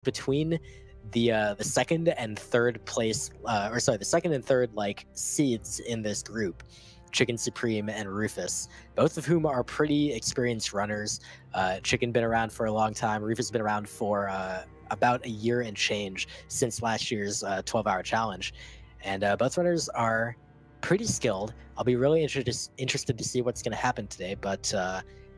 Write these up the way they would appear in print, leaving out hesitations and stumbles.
between the second and third place, the second and third like seeds in this group, Chicken Supreme and Rufus, both of whom are pretty experienced runners. Chicken been around for a long time. Rufus been around for about a year and change since last year's 12-hour challenge, and both runners are pretty skilled. I'll be really interested to see what's going to happen today. But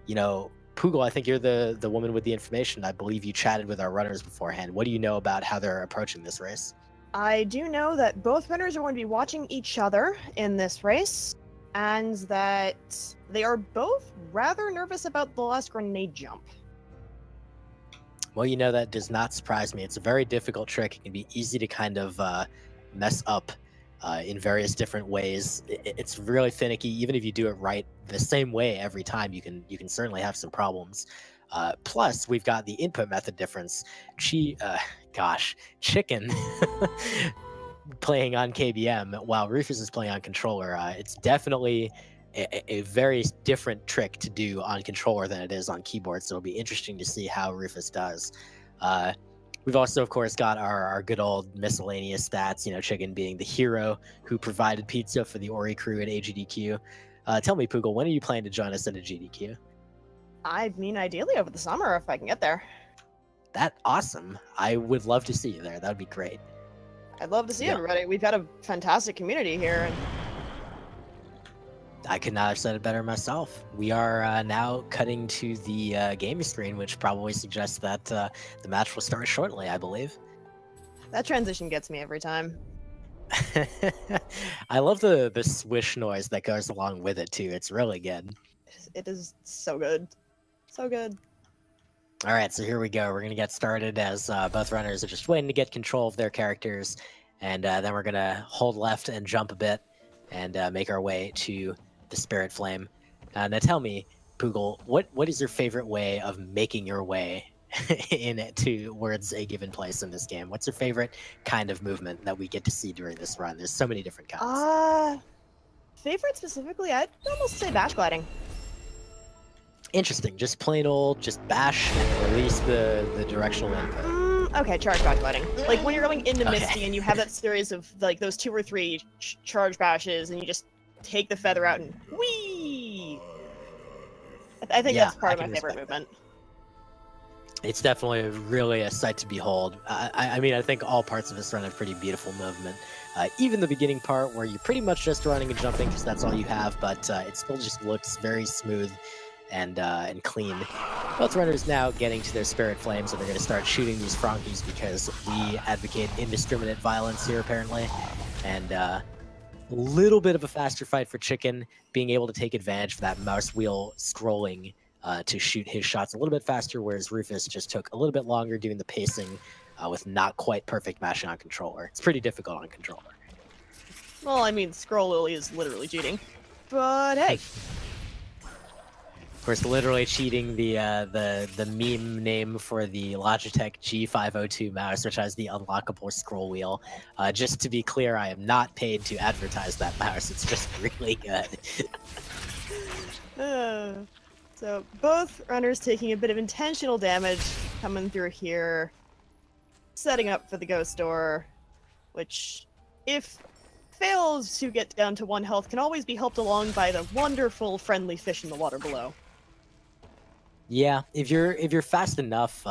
you know, Poogle, I think you're the woman with the information. I believe you chatted with our runners beforehand. What do you know about how they're approaching this race? I do know that both runners are going to be watching each other in this race, and that they are both rather nervous about the last grenade jump. Well, you know, that does not surprise me. It's a very difficult trick. It can be easy to kind of mess up in various different ways. It's really finicky. Even if you do it right the same way every time, you can certainly have some problems. Plus, we've got the input method difference. Chicken playing on KBM while Rufus is playing on controller. It's definitely a very different trick to do on controller than it is on keyboard, so it'll be interesting to see how Rufus does. We've also, of course, got our good old miscellaneous stats, you know, Chicken being the hero who provided pizza for the Ori crew at AGDQ. Tell me, Poogle, when are you planning to join us at a GDQ? I mean, ideally over the summer, if I can get there. That's awesome. I would love to see you there. That would be great. I'd love to see everybody. We've got a fantastic community here. And I could not have said it better myself. We are now cutting to the game screen, which probably suggests that the match will start shortly, I believe. That transition gets me every time. I love the swish noise that goes along with it, too. It's really good. It is so good. So good. All right, so here we go. We're going to get started as both runners are just waiting to get control of their characters. And then we're going to hold left and jump a bit and make our way to the Spirit Flame. Now tell me, Poogle, what is your favorite way of making your way towards a given place in this game? What's your favorite kind of movement that we get to see during this run? There's so many different kinds. Favorite specifically, I'd almost say bash gliding. Interesting. Just plain old, just bash and release the directional input. Okay, charge bash gliding. Like when you're going into Misty and you have that series of like those 2 or 3 charge bashes, and you just take the feather out and whee! I think that's part of my favorite movement. It's definitely really a sight to behold. I mean, I think all parts of this run have pretty beautiful movement. Even the beginning part where you're pretty much just running and jumping because that's all you have, but it still just looks very smooth and clean. Both runners now getting to their Spirit Flames, and they're going to start shooting these Frankies because we advocate indiscriminate violence here, apparently. And a little bit of a faster fight for Chicken, being able to take advantage of that mouse wheel scrolling to shoot his shots a little bit faster, whereas Rufus just took a little bit longer doing the pacing with not quite perfect mashing on controller. It's pretty difficult on controller. Well, I mean, Scroll Lily is literally cheating. But hey. Of course, literally cheating the meme name for the Logitech G502 mouse, which has the unlockable scroll wheel. Just to be clear, I am not paid to advertise that mouse. It's just really good. So both runners taking a bit of intentional damage coming through here, setting up for the ghost door, which, if fails to get down to 1 health, can always be helped along by the wonderful friendly fish in the water below. Yeah, if you're fast enough,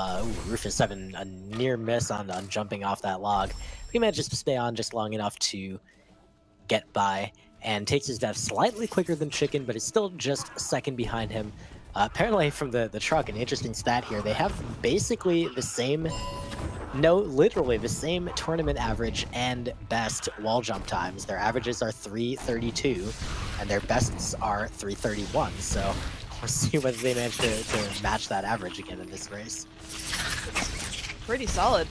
Rufus having a near miss on jumping off that log. He manages to stay on just long enough to get by, and takes his death slightly quicker than Chicken, but is still just a second behind him. Apparently from the truck, an interesting stat here, they have basically the same, no, literally the same tournament average and best wall jump times. Their averages are 3:32, and their bests are 3:31, so we'll see whether they manage to match that average again in this race. Pretty solid.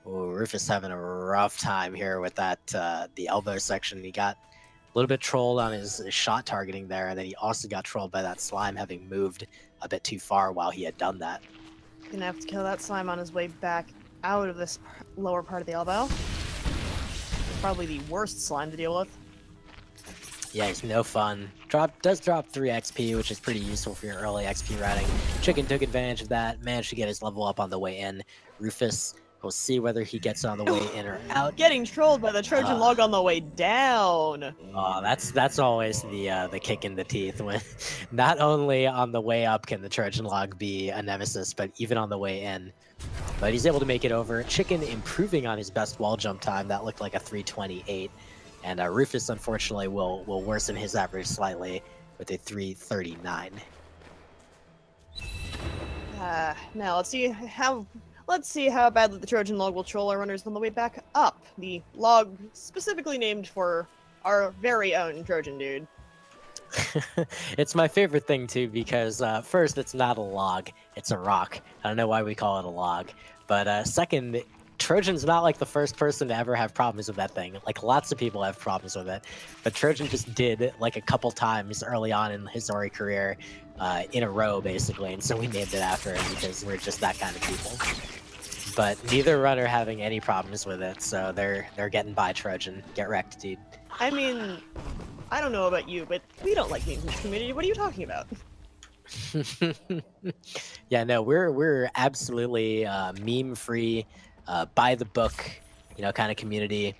Ooh, Rufus having a rough time here with that the elbow section. He got a little bit trolled on his shot targeting there, and then he also got trolled by that slime having moved a bit too far while he had done that. Gonna have to kill that slime on his way back out of this lower part of the elbow. Probably the worst slime to deal with. Yeah, he's no fun. Does drop 3 XP, which is pretty useful for your early XP routing. Chicken took advantage of that, managed to get his level up on the way in. Rufus, we'll see whether he gets on the way in or out. Getting trolled by the Trojan log on the way down. Oh, that's always the kick in the teeth when not only on the way up can the Trojan log be a nemesis, but even on the way in. But he's able to make it over. Chicken improving on his best wall jump time. That looked like a 3:28. And Rufus, unfortunately, will worsen his average slightly with a 3:39. Now let's see how badly the Trojan log will troll our runners on the way back up. The log specifically named for our very own Trojan dude. It's my favorite thing too because first, it's not a log; it's a rock. I don't know why we call it a log, but second, Trojan's not like the first person to ever have problems with that thing. Like lots of people have problems with it, but Trojan just did like a couple times early on in his Ori career, in a row basically, and so we named it after him because we're just that kind of people. But neither runner having any problems with it, so they're getting by Trojan. Get wrecked, dude. I mean, I don't know about you, but we don't like memes in this community. What are you talking about? Yeah, no, we're absolutely meme free. By the book, kind of community.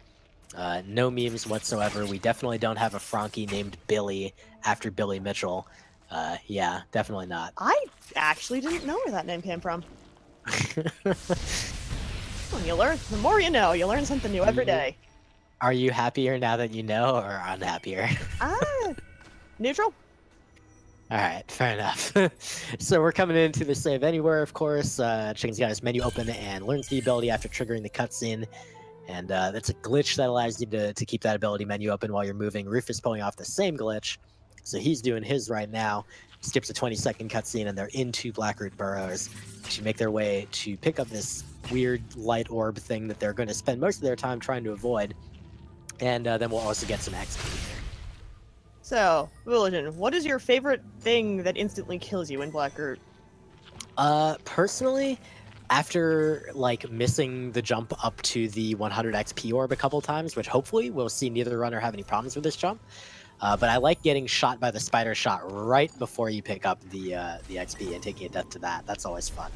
No memes whatsoever. We definitely don't have a Frankie named Billy after Billy Mitchell. Yeah, definitely not. I actually didn't know where that name came from. Well, you learn. The more you know, you learn something new every day. Are you happier now that you know, or unhappier? Neutral. All right, fair enough. So we're coming into the save anywhere, of course. Chicken's got his menu open and learns the ability after triggering the cutscene. And that's a glitch that allows you to keep that ability menu open while you're moving. Rufus pulling off the same glitch. So he's doing his right now. Skips a 20-second cutscene, and they're into Blackroot Burrows to make their way to pick up this weird light orb thing that they're going to spend most of their time trying to avoid. And then we'll also get some XP here. So, Willigen, what is your favorite thing that instantly kills you in Blackroot? Personally, after like missing the jump up to the 100 XP orb a couple times, which hopefully we'll see neither runner have any problems with this jump. But I like getting shot by the spider shot right before you pick up the XP and taking a death to that. That's always fun.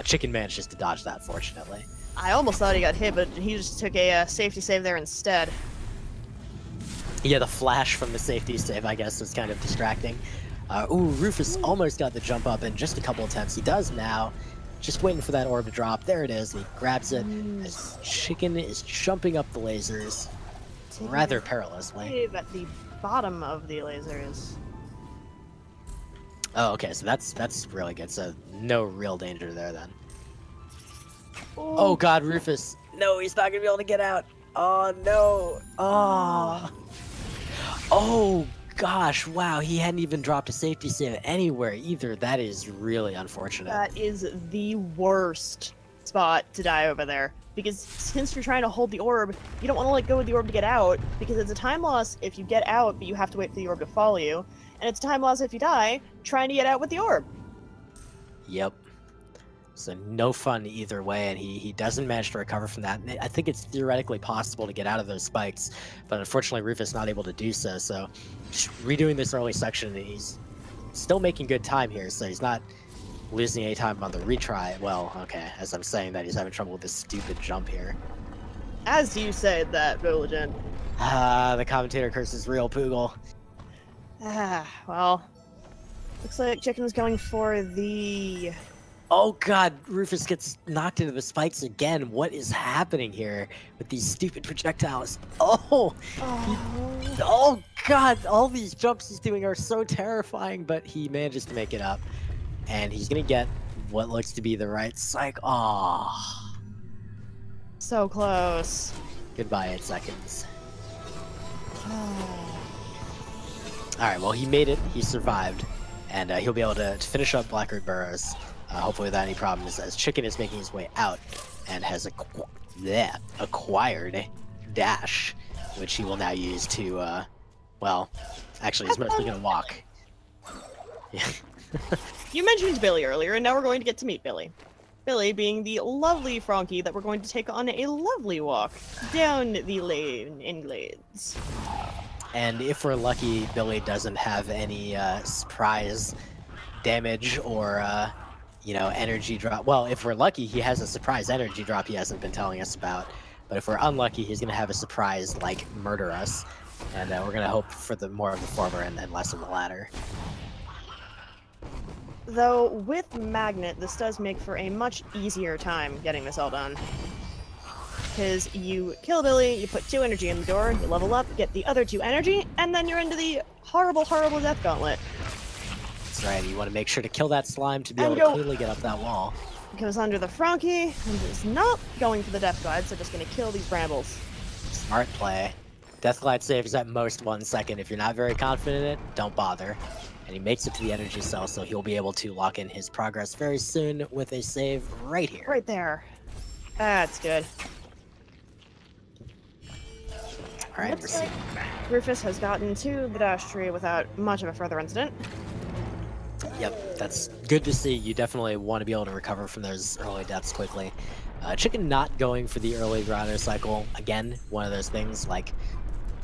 Chicken manages to dodge that, fortunately. I almost thought he got hit, but he just took a safety save there instead. Yeah, the flash from the safety save, I guess, was kind of distracting. Rufus almost got the jump up in just a couple attempts. He does now. Just waiting for that orb to drop. There it is. He grabs it. As Chicken is jumping up the lasers rather perilously. At the bottom of the lasers. Oh, okay, so that's really good. So no real danger there then. Oh God, Rufus! No, he's not gonna be able to get out. Oh no! Oh gosh! Wow, he hadn't even dropped a safety save anywhere either. That is really unfortunate. That is the worst spot to die over there. Because since you're trying to hold the orb, you don't want to let go of the orb to get out, because it's a time loss if you get out, but you have to wait for the orb to follow you. And it's time loss if you die, trying to get out with the orb. Yep. So no fun either way, and he doesn't manage to recover from that. I think it's theoretically possible to get out of those spikes, but unfortunately Rufus not able to do so. So just redoing this early section, he's still making good time here, so he's not losing any time on the retry. Well, okay, as I'm saying that, he's having trouble with this stupid jump here. As you said that, Voligen. The commentator curses real Poogle. Well, looks like Chicken's going for the... Oh God, Rufus gets knocked into the spikes again. What is happening here with these stupid projectiles? Oh God, all these jumps he's doing are so terrifying, but he manages to make it up. And he's gonna get what looks to be the right psych. Oh, so close. Goodbye, 8 seconds. Alright, well, he made it. He survived. And he'll be able to finish up Blackroot Burrows. Hopefully without any problems, as Chicken is making his way out and has acquired Dash, which he will now use to, well, actually he's mostly gonna walk. Yeah. You mentioned Billy earlier, and now we're going to get to meet Billy. Billy being the lovely Frankie that we're going to take on a lovely walk down the lane in Glades. And if we're lucky, Billy doesn't have any surprise damage or you know, energy drop. Well, if we're lucky, he has a surprise energy drop he hasn't been telling us about. But if we're unlucky, he's gonna have a surprise like murder us, and we're gonna hope for the more of the former and less of the latter. Though with Magnet, this does make for a much easier time getting this all done. Because you kill Billy, you put 2 energy in the door, you level up, get the other 2 energy, and then you're into the horrible, horrible death gauntlet. That's right, you want to make sure to kill that slime to be able to cleanly get up that wall. Goes under the Frankie, and is not going for the death glide, so just gonna kill these brambles. Smart play. Death glide saves at most 1 second. If you're not very confident in it, don't bother. And he makes it to the energy cell, so he'll be able to lock in his progress very soon with a save right here. Right there. That's good. Alright, we're seeing Rufus has gotten to the dash tree without much of a further incident. Yep, that's good to see. You definitely want to be able to recover from those early deaths quickly. Chicken not going for the early grinder cycle. Again, one of those things, like,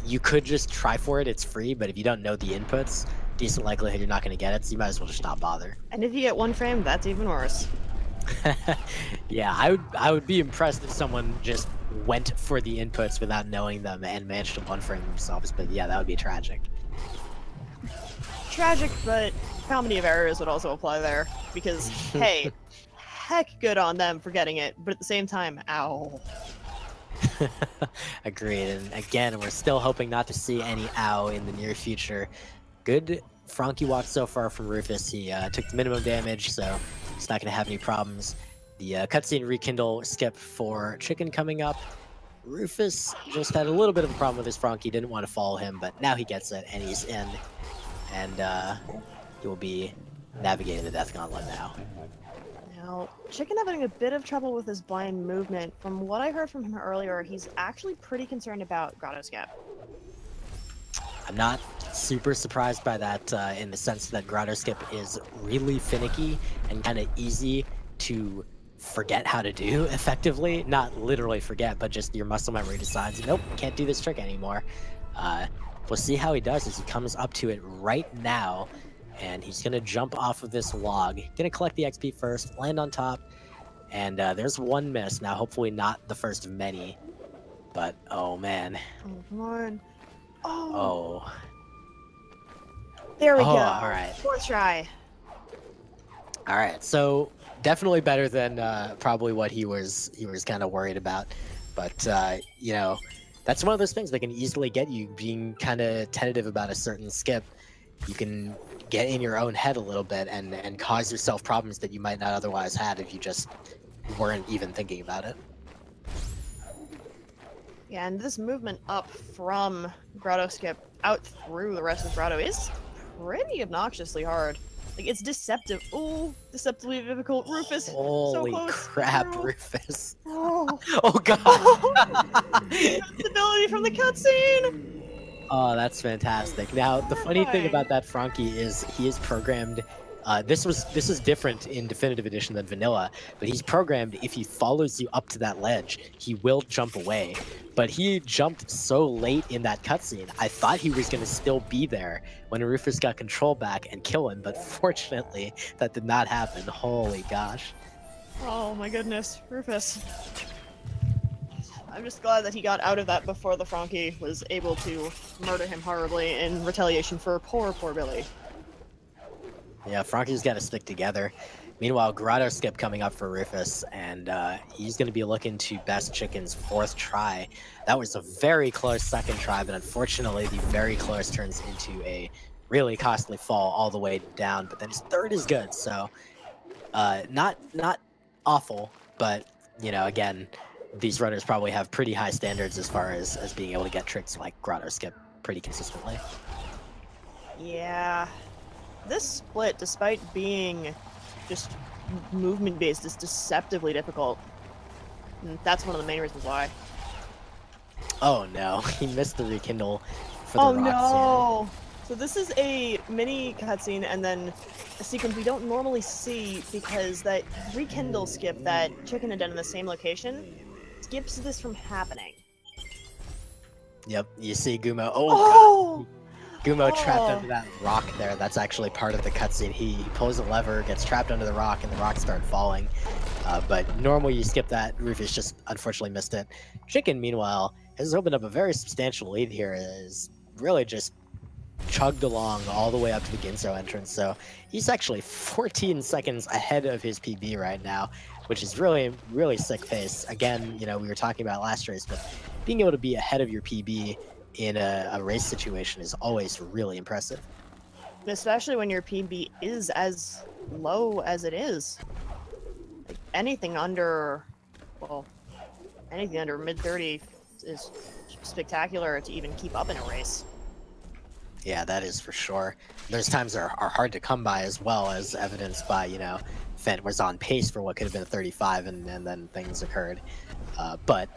you could just try for it, it's free, but if you don't know the inputs, decent likelihood you're not going to get it, so you might as well just not bother. And if you get 1 frame, that's even worse. Yeah, I would be impressed if someone just went for the inputs without knowing them and managed to 1-frame themselves, but yeah, that would be tragic. Tragic, but comedy of errors would also apply there, because, hey, heck good on them for getting it, but at the same time, ow. Agreed, and again, we're still hoping not to see any ow in the near future. Good Frankie walk so far from Rufus. He took the minimum damage, so he's not going to have any problems. The cutscene rekindle skip for Chicken coming up. Rufus just had a little bit of a problem with his Frankie, didn't want to follow him, but now he gets it, and he's in. And he will be navigating the Death Gauntlet now. Now, Chicken having a bit of trouble with his blind movement. From what I heard from him earlier, he's actually pretty concerned about Grotto Skip. I'm not super surprised by that in the sense that Grotto Skip is really finicky and kind of easy to forget how to do effectively. Not literally forget, but just your muscle memory decides, nope, can't do this trick anymore. We'll see how he does as he comes up to it right now, and he's going to jump off of this log. Going to collect the XP first, land on top, and there's 1 miss. Now, hopefully not the first of many, but oh man. Oh, come on. Oh. There we go. All right. 4th try. All right, so definitely better than probably what he was kind of worried about, but you know, that's one of those things that can easily get you being kind of tentative about a certain skip. You can get in your own head a little bit and cause yourself problems that you might not otherwise have if you just weren't even thinking about it. Yeah, and this movement up from Grotto Skip out through the rest of Grotto is pretty obnoxiously hard. Like, it's deceptive. Oh, deceptively difficult. Rufus. Holy so crap, through. Rufus. Oh, Oh god. stability from the cutscene. Oh, that's fantastic. Now, the funny thing about that Frankie is he is programmed. This is different in Definitive Edition than Vanilla, but he's programmed if he follows you up to that ledge, he will jump away. But he jumped so late in that cutscene, I thought he was going to still be there when Rufus got control back and kill him, but fortunately, that did not happen. Holy gosh. Oh my goodness, Rufus. I'm just glad that he got out of that before the Frankie was able to murder him horribly in retaliation for poor Billy. Yeah, Frankie's got to stick together. Meanwhile, Grotto Skip coming up for Rufus, and he's going to be looking to best Chicken's 4th try. That was a very close 2nd try, but unfortunately, the very close turns into a really costly fall all the way down. But then his 3rd is good, so not awful, but you know, again, these runners probably have pretty high standards as far as being able to get tricks like Grotto Skip pretty consistently. Yeah. This split, despite being just movement-based, is deceptively difficult. And that's one of the main reasons why. Oh no, he missed the rekindle for the Oh rock no! So this is a mini cutscene and then a sequence we don't normally see because that rekindle skip that Chicken had done in the same location skips this from happening. Yep, you see Gumo. Oh! God. Gumo trapped under that rock there. That's actually part of the cutscene. He pulls a lever, gets trapped under the rock, and the rocks start falling. But normally you skip that. Rufus just unfortunately missed it. Chicken, meanwhile, has opened up a very substantial lead here. Is really just chugged along all the way up to the Ginzo entrance. So he's actually 14 seconds ahead of his PB right now, which is really, really sick pace. Again, you know, we were talking about last race, but being able to be ahead of your PB in a race situation is always really impressive. Especially when your PB is as low as it is. Like anything under, well, anything under mid-30 is spectacular to even keep up in a race. Yeah, that is for sure. Those times are hard to come by, as well as evidenced by, you know, Fent was on pace for what could have been a 35, and then things occurred. But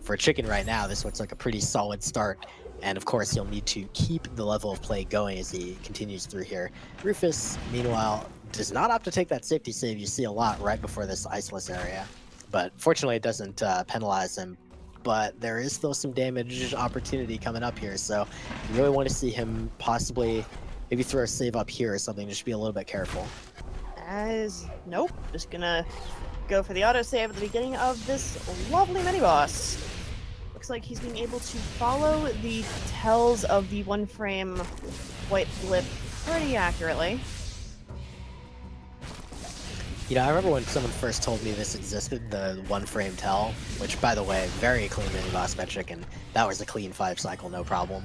for Chicken right now, this looks like a pretty solid start. And of course, he'll need to keep the level of play going as he continues through here. Rufus, meanwhile, does not opt to take that safety save you see a lot right before this iceless area. But fortunately, it doesn't penalize him. But there is still some damage opportunity coming up here, so you really want to see him possibly maybe throw a save up here or something. Just be a little bit careful. Nope, just gonna go for the autosave at the beginning of this lovely mini-boss. Looks like he's being able to follow the tells of the one-frame white blip pretty accurately. You know, I remember when someone first told me this existed, the one-frame tell, which, by the way, very clean mini-boss by Chicken. That was a clean 5-cycle, no problem.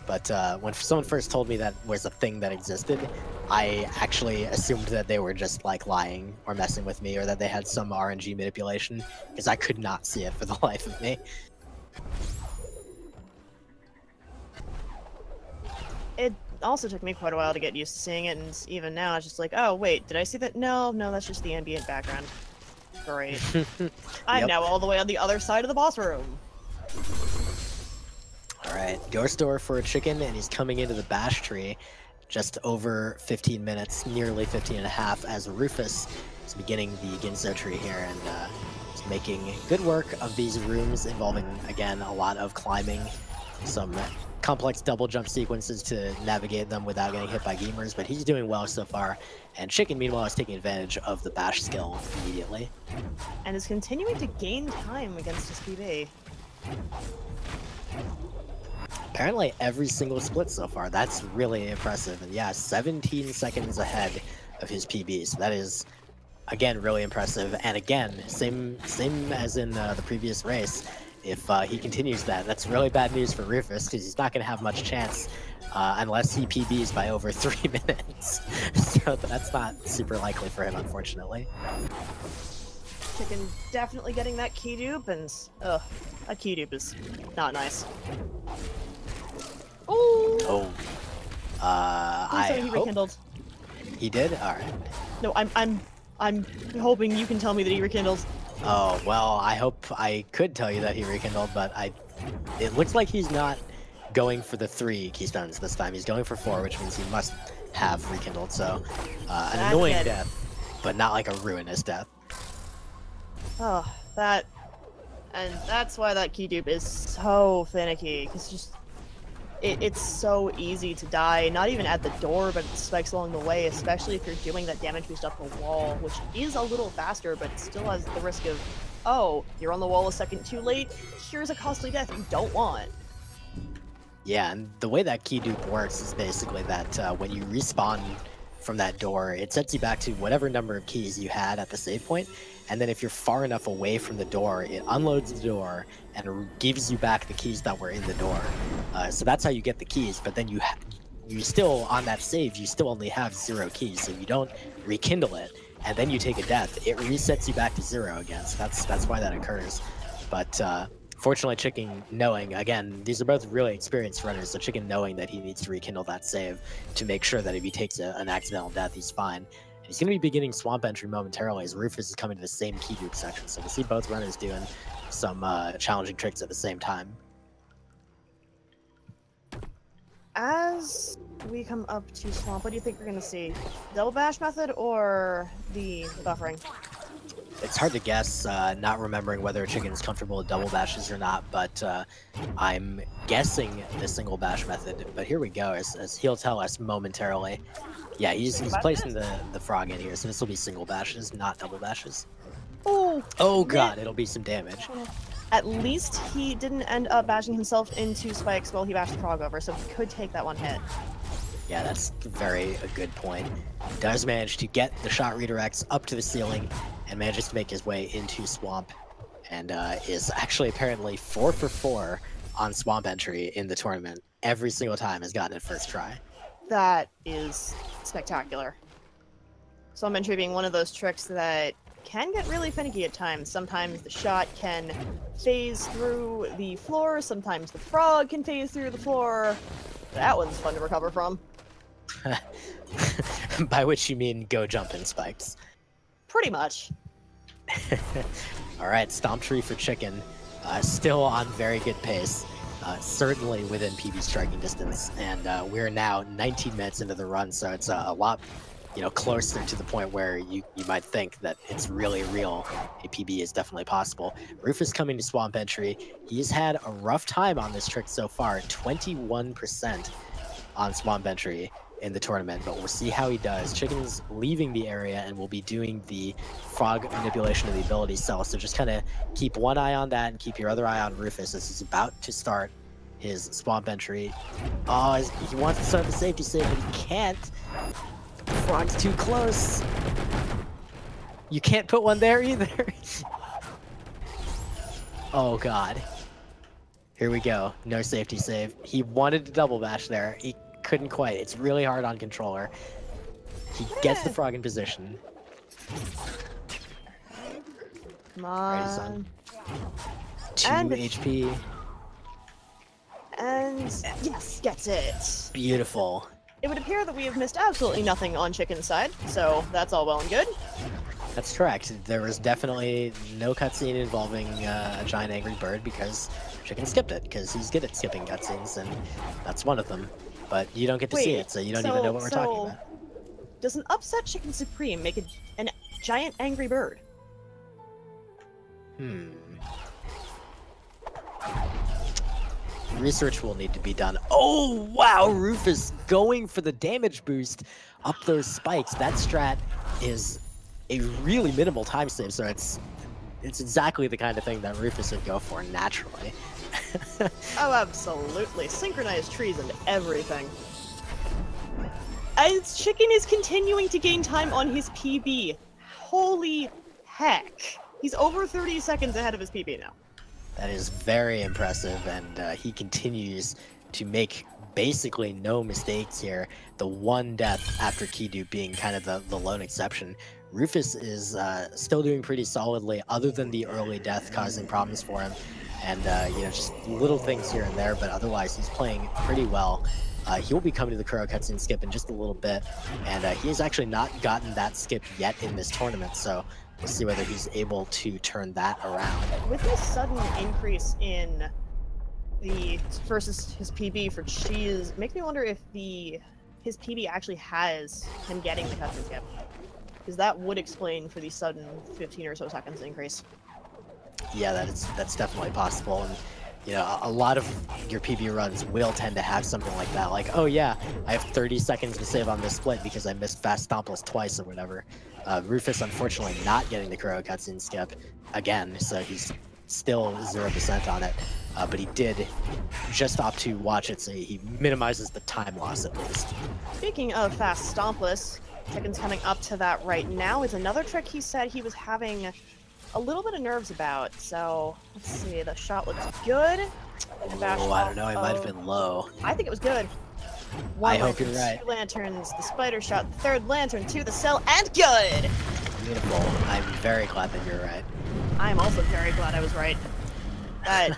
But when someone first told me that was a thing that existed, I actually assumed that they were just, like, lying or messing with me, or that they had some RNG manipulation, because I could not see it for the life of me. It also took me quite a while to get used to seeing it, and even now it's just like, oh wait, did I see that? No, that's just the ambient background. Great. I'm now all the way on the other side of the boss room. Alright, Ghost Door for a Chicken, and he's coming into the bash tree just over 15 minutes, nearly 15 and a half, as Rufus is beginning the Ginzo tree here, and is making good work of these rooms involving, again, a lot of climbing, some complex double jump sequences to navigate them without getting hit by gamers, but he's doing well so far. And Chicken, meanwhile, is taking advantage of the bash skill immediately. And is continuing to gain time against his PB. Apparently every single split so far. That's really impressive. And yeah, 17 seconds ahead of his PB. So that is, again, really impressive. And again, same as in the previous race. If he continues that, that's really bad news for Rufus, because he's not going to have much chance unless he PBs by over 3 minutes. So that's not super likely for him, unfortunately. Chicken definitely getting that key dupe, and ugh, that key dupe is not nice. Ooh. Oh. I he rekindled. He did? Alright. No, I'm hoping you can tell me that he rekindled. Oh, well, I hope I could tell you that he rekindled, but it looks like he's not going for the 3 keystones this time. He's going for 4, which means he must have rekindled, so an annoying death, but not like a ruinous death. Oh, that's why that key dupe is so finicky, because just it's so easy to die, not even at the door, but it spikes along the way, especially if you're doing that damage boost up the wall, which is a little faster, but it still has the risk of, oh, you're on the wall a second too late, here's a costly death you don't want. Yeah, and the way that key dupe works is basically that when you respawn from that door, it sets you back to whatever number of keys you had at the save point, and then if you're far enough away from the door, it unloads the door and gives you back the keys that were in the door. So that's how you get the keys, but then you still, on that save, you still only have 0 keys, so you don't rekindle it, and then you take a death, it resets you back to 0 again, so that's why that occurs. But fortunately, Chicken knowing, again, these are both really experienced runners, so Chicken knowing that he needs to rekindle that save to make sure that if he takes an accidental death, he's fine. He's going to be beginning Swamp Entry momentarily as Rufus is coming to the same key dupe section, so we'll see both runners doing some challenging tricks at the same time. As we come up to Swamp, what do you think we're going to see? Double bash method or the buffering? It's hard to guess, not remembering whether a chicken is comfortable with double bashes or not, but I'm guessing the single bash method. But here we go, as he'll tell us momentarily. Yeah, he's placing the frog in here, so this will be single bashes, not double bashes. Oh god, it'll be some damage. At least he didn't end up bashing himself into spikes while he bashed the frog over, so he could take that one hit. Yeah, that's a good point. Does manage to get the shot redirects up to the ceiling and manages to make his way into Swamp, and is actually apparently 4 for 4 on Swamp entry in the tournament. Every single time has gotten it first try. That is spectacular. Swamp entry being one of those tricks that can get really finicky at times. Sometimes the shot can phase through the floor, sometimes the frog can phase through the floor. That one's fun to recover from. By which you mean go jumping spikes. Pretty much. Alright, Stomp Tree for Chicken. Still on very good pace. Certainly within PB striking distance. And we're now 19 minutes into the run, so it's a lot closer to the point where you might think that it's really real. A PB is definitely possible. Rufus coming to Swamp entry. He's had a rough time on this trick so far. 21% on Swamp entry in the tournament, but we'll see how he does. Chicken's leaving the area and will be doing the frog manipulation of the ability cell, so just kind of keep one eye on that and keep your other eye on Rufus as he's about to start his Swamp entry. Oh, he wants to start the safety save, but he can't. The frog's too close. You can't put one there either. Oh god. Here we go. No safety save. He wanted to double bash there. He couldn't quite. It's really hard on controller. He gets the frog in position. Come on. 2 HP. And yes, gets it. Beautiful. It would appear that we have missed absolutely nothing on Chicken's side, so that's all well and good. That's correct. There was definitely no cutscene involving a giant angry bird because Chicken skipped it, because he's good at skipping cutscenes, and that's one of them. But you don't get to see it, so you don't even know what we're talking about. Does an upset Chicken Supreme make an giant angry bird? Research will need to be done. Oh, wow! Rufus going for the damage boost up those spikes. That strat is a really minimal time save, so it's exactly the kind of thing that Rufus would go for naturally. Oh, absolutely. Synchronized trees and everything. As Chicken is continuing to gain time on his PB. Holy heck. He's over 30 seconds ahead of his PB now. That is very impressive, and he continues to make basically no mistakes here. The one death after Kidu being kind of the lone exception. Rufus is still doing pretty solidly, other than the early death causing problems for him. And, just little things here and there, but otherwise he's playing pretty well. He will be coming to the Kuro cutscene skip in just a little bit, and he has actually not gotten that skip yet in this tournament, so we'll see whether he's able to turn that around. With this sudden increase in the versus his PB for Cheese, makes me wonder if his PB actually has him getting the cutscene skip, because that would explain for the sudden 15 or so seconds increase. Yeah, that's definitely possible, and a lot of your PB runs will tend to have something like that, like, oh yeah, I have 30 seconds to save on this split because I missed fast stompless twice or whatever. Rufus unfortunately not getting the Kuro cutscene skip again, so he's still 0% on it, but he did just opt to watch it, so he minimizes the time loss at least. Speaking of fast stompless, Chicken's coming up to that right now. It's another trick he said he was having a little bit of nerves about, so let's see, the shot looks good. Oh, I don't know, it might have been low. I think it was good. I hope you're right. 2 lanterns, the spider shot, the third lantern to the cell, and good! Beautiful. I'm very glad that you're right. I'm also very glad I was right. That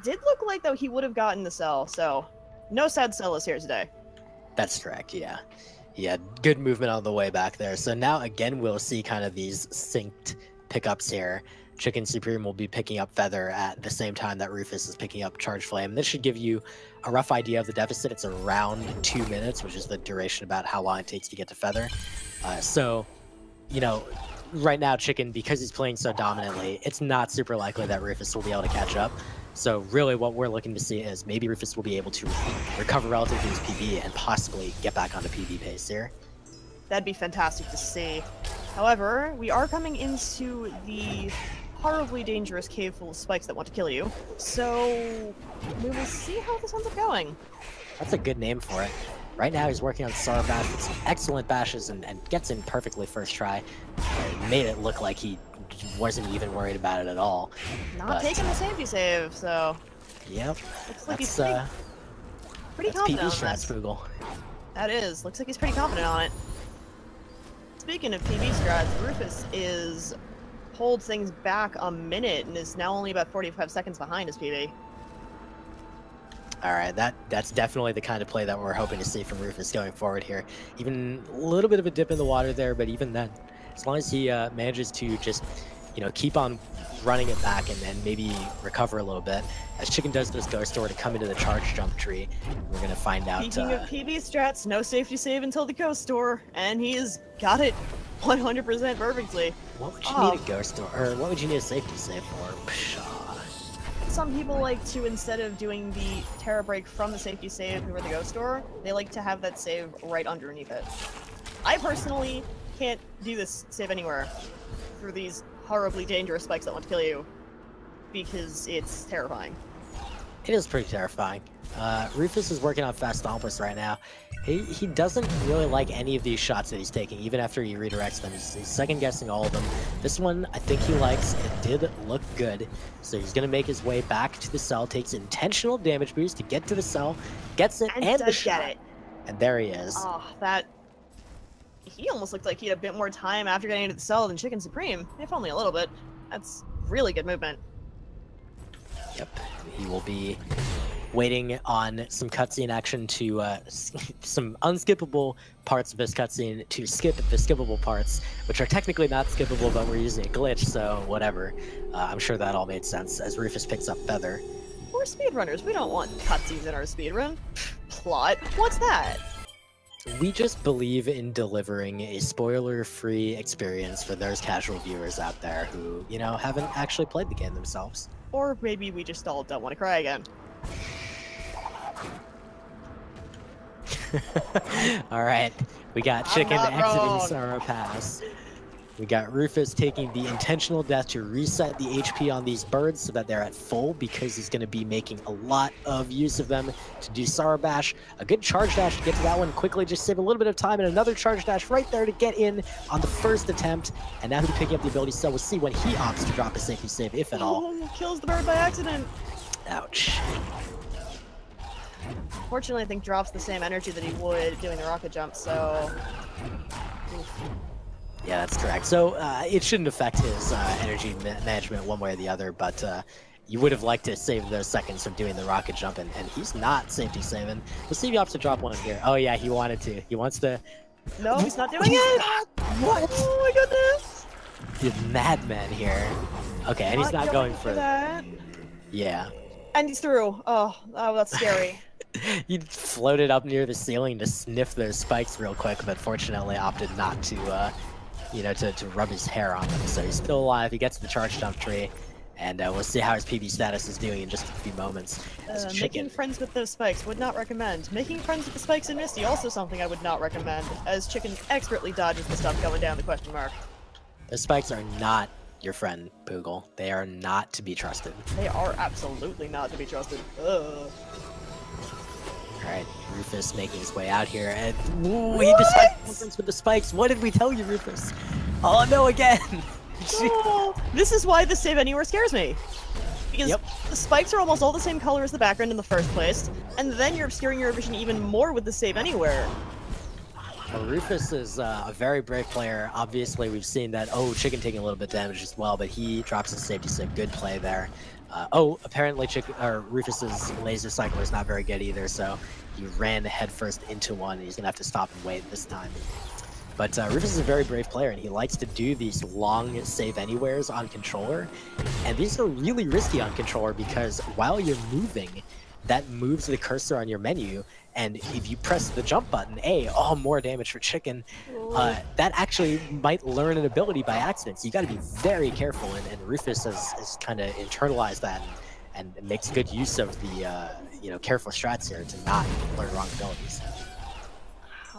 did look like, though, he would have gotten the cell, so no sad cell is here today. That's correct, yeah. Yeah, good movement on the way back there. So now, again, we'll see kind of these synced pickups here. Chicken Supreme will be picking up Feather at the same time that Rufus is picking up Charge Flame. This should give you a rough idea of the deficit. It's around 2 minutes, which is the duration about how long it takes to get to Feather. So you know, right now, Chicken, because he's playing so dominantly, it's not super likely that Rufus will be able to catch up. So really what we're looking to see is maybe Rufus will be able to recover relative to his PB and possibly get back onto PB pace here. That'd be fantastic to see. However, we are coming into the horribly dangerous cave full of spikes that want to kill you. So we will see how this ends up going. That's a good name for it. Right now he's working on Sorrow Bash with some excellent bashes and gets in perfectly first try. Made it look like he wasn't even worried about it at all. Not taking the safety save, so... Yep. Looks like that's, he's pretty confident on strats, that. Poogle. That is. Looks like he's pretty confident on it. Speaking of PB strats, Rufus is pulled things back a minute and is now only about 45 seconds behind his PB. All right, that's definitely the kind of play that we're hoping to see from Rufus going forward here. Even a little bit of a dip in the water there, but even then, as long as he manages to just, you know, keep on running it back and maybe recover a little bit, as Chicken does this Ghost Door to come into the charge jump tree, we're gonna find out. Speaking of PB strats, no safety save until the Ghost Door, and he's got it 100% perfectly. What would you need a Ghost Door, or what would you need a safety save for? Pshaw. Some people like to, instead of doing the Terra Break from the safety save over the Ghost Door, they like to have that save right underneath it. I personally can't do this save anywhere through these horribly dangerous spikes that want to kill you, because it's terrifying. It is pretty terrifying. Rufus is working on Fast Stompus right now. He doesn't really like any of these shots that he's taking, even after he redirects them. He's second-guessing all of them. This one, I think he likes. It did look good. So he's going to make his way back to the cell, takes intentional damage boost to get to the cell, gets it, and the shot. Get it. And there he is. Oh, that... He almost looked like he had a bit more time after getting into the cell than Chicken Supreme, if only a little bit. That's really good movement. Yep, he will be waiting on some cutscene action to some unskippable parts of this cutscene to skip the skippable parts, which are technically not skippable, but we're using a glitch, so whatever. I'm sure that all made sense as Rufus picks up Feather. We're speedrunners. We don't want cutscenes in our speedrun. Plot? What's that? We just believe in delivering a spoiler-free experience for those casual viewers out there who, you know, haven't actually played the game themselves. Or maybe we just all don't want to cry again. Alright, we got Chicken exiting Sorrow Pass. We got Rufus taking the intentional death to reset the HP on these birds so that they're at full, because he's going to be making a lot of use of them to do Sorrow Bash. A good charge dash to get to that one quickly, just save a little bit of time, and another charge dash right there to get in on the first attempt. And now he's picking up the ability, so we'll see when he opts to drop a safety save, if at all. Oh, kills the bird by accident. Ouch. Fortunately, I think drops the same energy that he would doing the rocket jump, so... Oof. Yeah, that's correct. So it shouldn't affect his energy management one way or the other, but you would have liked to save those seconds from doing the rocket jump, and he's not safety saving. We'll see if he opts to drop one here. Oh yeah, he wanted to. He wants to... No, he's not doing it! What? Oh my goodness! The madman here. Okay, and he's not going for that. Yeah. And he's through. Oh, that's scary. He floated up near the ceiling to sniff those spikes real quick, but fortunately opted not to, you know, to rub his hair on them. So he's still alive. He gets to the charge jump tree, and we'll see how his PB status is doing in just a few moments. Making friends with those spikes, would not recommend. Making friends with the spikes in Misty, also something I would not recommend, as Chicken expertly dodges the stuff going down the question mark. The spikes are not your friend, Poogle. They are not to be trusted. They are absolutely not to be trusted. Ugh. Alright, Rufus making his way out here, and ooh, he decided to friends with the spikes. What did we tell you, Rufus? Oh no, again! Oh, this is why the save anywhere scares me. Because the spikes are almost all the same color as the background in the first place, and then you're obscuring your vision even more with the save anywhere. Well, Rufus is a very brave player. Obviously, we've seen that, Chicken taking a little bit of damage as well, but he drops his safety save. Good play there. Apparently Rufus's laser cycler is not very good either, so he ran headfirst into one, and he's going to have to stop and wait this time. But Rufus is a very brave player, and he likes to do these long save anywheres on controller, and these are really risky on controller because while you're moving, that moves the cursor on your menu, and if you press the jump button, more damage for Chicken. That actually might learn an ability by accident, so you got to be very careful, and Rufus has kind of internalized that and makes good use of the careful strats here to not learn wrong abilities.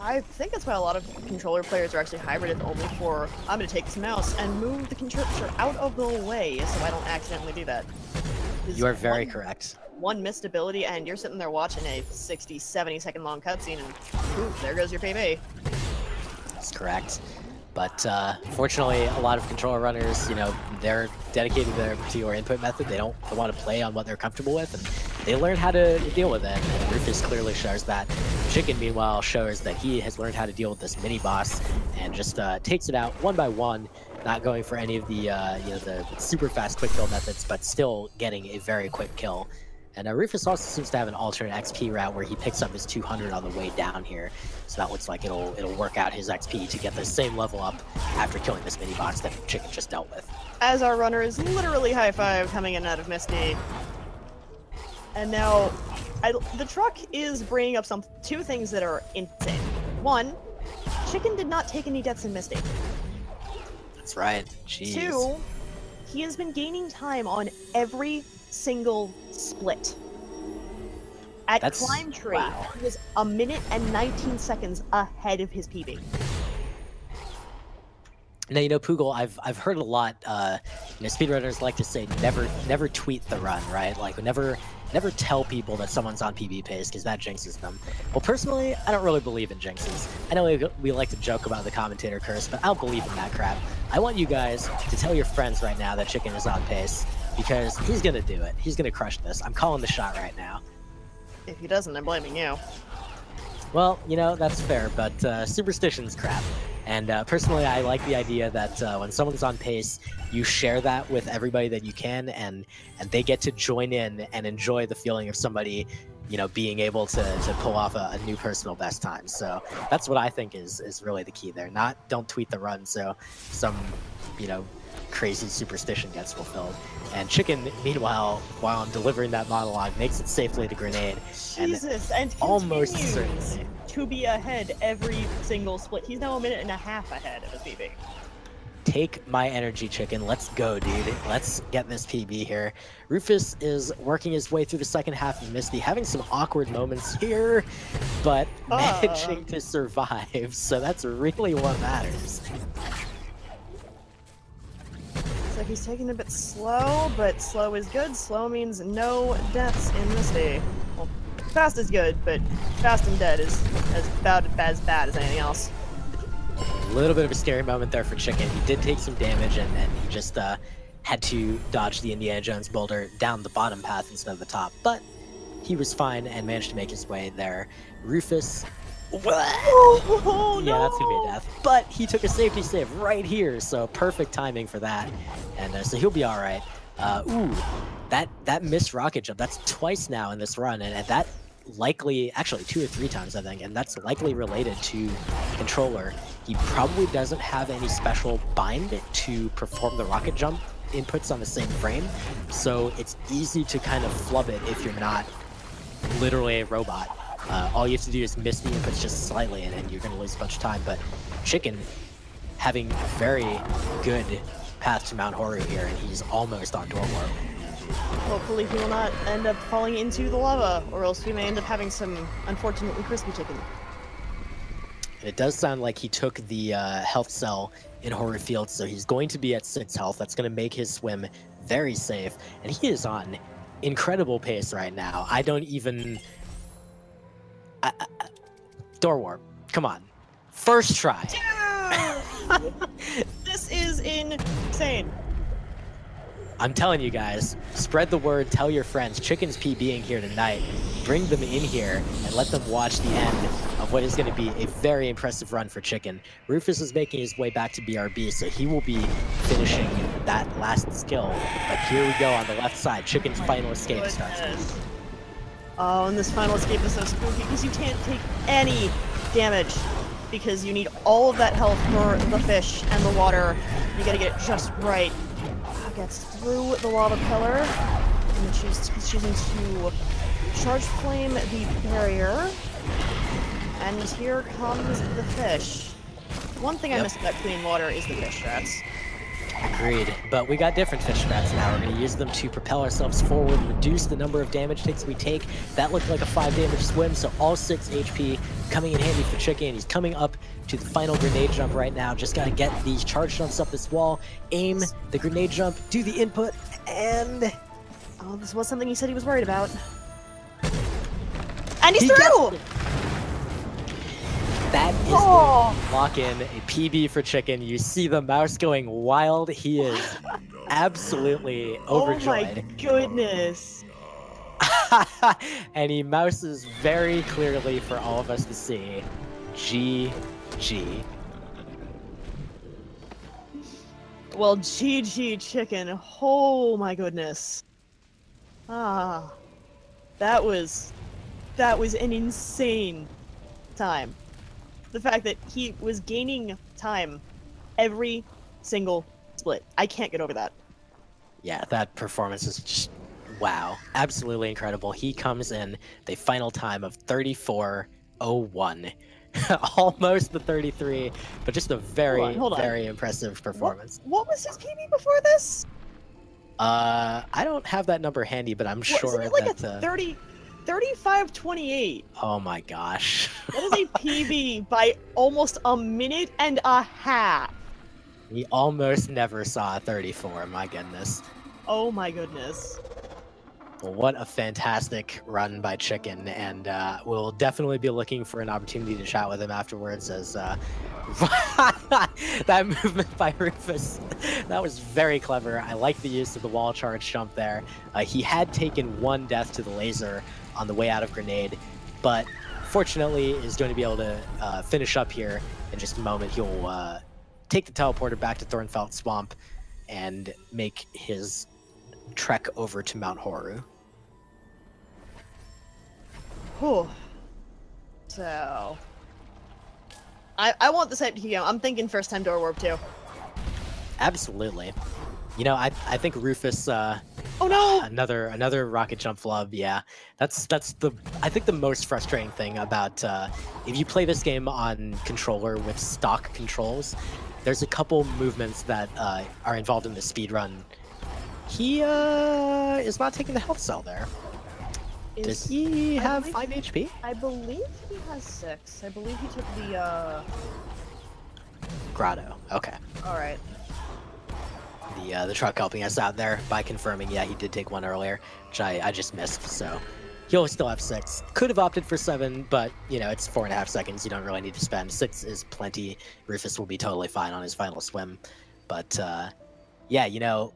I think that's why a lot of controller players are actually hybrided only for, I'm going to take this mouse and move the controller out of the way so I don't accidentally do that. You are very correct. One missed ability and you're sitting there watching a 60, 70 second long cutscene and poof, there goes your PB. That's correct. But fortunately, a lot of controller runners, they're dedicated to your input method. They want to play on what they're comfortable with, and they learn how to deal with it. And Rufus clearly shows that. Chicken, meanwhile, shows that he has learned how to deal with this mini boss and just takes it out one by one, not going for any of the the super fast quick kill methods, but still getting a very quick kill. And Rufus also seems to have an alternate XP route where he picks up his 200 on the way down here. So that looks like it'll work out his XP to get the same level up after killing this mini boss that Chicken just dealt with. As our runner is literally high five coming in out of Misty. And now, the truck is bringing up two things that are insane. One, Chicken did not take any deaths in Misty. That's right. Jeez. Two, he has been gaining time on every single split. At Climb Tree, wow. He was 1 minute and 19 seconds ahead of his PB. Now, Poogle, I've heard a lot, speedrunners like to say never tweet the run, right? Like, never tell people that someone's on PB pace, because that jinxes them. Well, personally, I don't really believe in jinxes. I know we like to joke about the commentator curse, but I don't believe in that crap. I want you guys to tell your friends right now that Chicken is on pace, because he's gonna do it. He's gonna crush this. I'm calling the shot right now. If he doesn't, I'm blaming you. Well, that's fair, but superstition's crap. And personally, I like the idea that when someone's on pace, you share that with everybody that you can, and they get to join in and enjoy the feeling of somebody, being able to pull off a new personal best time. So that's what I think is really the key there. Don't tweet the run so some, crazy superstition gets fulfilled. And Chicken, meanwhile, while I'm delivering that monologue, makes it safely to grenade. Jesus, and almost certainly to be ahead every single split. He's now 1.5 minutes ahead of his PB. Take my energy, Chicken. Let's go, dude. Let's get this PB here. Rufus is working his way through the second half of Misty, having some awkward moments here, but managing to survive. So that's really what matters. Like he's taking a bit slow, but slow is good. Slow means no deaths in Misty. Well, fast is good, but fast and dead is about as bad as anything else. A little bit of a scary moment there for Chicken. He did take some damage, and he just had to dodge the Indiana Jones boulder down the bottom path instead of the top. But he was fine and managed to make his way there. Rufus... Oh, yeah, no. That's gonna be a death. But he took a safety save right here, so perfect timing for that. And so he'll be all right. Ooh, that missed rocket jump. That's twice now in this run, and that likely, actually 2 or 3 times, I think, and that's likely related to controller. He probably doesn't have any special bind to perform the rocket jump inputs on the same frame, so it's easy to kind of flub it if you're not literally a robot. All you have to do is miss the inputs just slightly, and you're going to lose a bunch of time. But Chicken having very good path to Mount Horu here, and he's almost on Door Warp. Hopefully he will not end up falling into the lava, or else we may end up having some unfortunately crispy chicken. It does sound like he took the health cell in Horu Field, so he's going to be at 6 health. That's going to make his swim very safe, and he is on incredible pace right now. I don't even... Door Warp, come on. First try. This is insane. I'm telling you guys, spread the word, tell your friends. Chicken's PBing here tonight. Bring them in here and let them watch the end of what is going to be a very impressive run for Chicken. Rufus is making his way back to BRB, so he will be finishing that last skill. But here we go on the left side. Chicken's final escape starts. Oh, and this final escape is so spooky because you can't take any damage because you need all of that health for the fish and the water. You gotta get it just right. Gets through the lava pillar, and he's choosing to Charge Flame the barrier. And here comes the fish. One thing I missed about clean water is the fish strats. Agreed, but we got different fish strats now. We're going to use them to propel ourselves forward, reduce the number of damage takes we take. That looked like a 5 damage swim, so all 6 HP coming in handy for Chicken. He's coming up to the final grenade jump right now. Just got to get these charge jumps up this wall, aim the grenade jump, do the input, and... Oh, this was something he said he was worried about. And he's through! That is the lock-in, a PB for Chicken. You see the mouse going wild. He is absolutely overjoyed. Oh my goodness. And he mouses very clearly for all of us to see. GG. Well, GG Chicken. Oh my goodness. Ah. That was an insane time. The fact that he was gaining time every single split. I can't get over that. Yeah, that performance is just, wow. Absolutely incredible. He comes in the final time of 34:01. Almost the 33, but just a very, very impressive performance. What was his PB before this? I don't have that number handy, but I'm sure it like that... a 35:28. Oh my gosh. That is a PB by almost a minute and a half. We almost never saw a 34, my goodness. Oh my goodness. Well, what a fantastic run by Chicken, and we'll definitely be looking for an opportunity to chat with him afterwards, as that movement by Rufus, that was very clever. I like the use of the wall charge jump there. He had taken 1 death to the laser on the way out of grenade, but fortunately is going to be able to finish up here in just a moment. He'll take the teleporter back to Thornfelt Swamp and make his trek over to Mount Horu. Whew. So... I want this hype to keep going. I'm thinking first time door warp too. Absolutely. You know, I think Rufus oh no! another rocket jump flub, yeah. That's the I think the most frustrating thing about if you play this game on controller with stock controls, there's a couple movements that are involved in the speedrun. He is not taking the health cell there. Does he have 5 HP? I believe he has 6. I believe he took the Grotto. Okay. Alright. The truck helping us out there by confirming, yeah, he did take 1 earlier, which I just missed, so he'll still have 6. Could have opted for 7, but, you know, it's 4.5 seconds. You don't really need to spend. 6 is plenty. Rufus will be totally fine on his final swim. But, yeah, you know,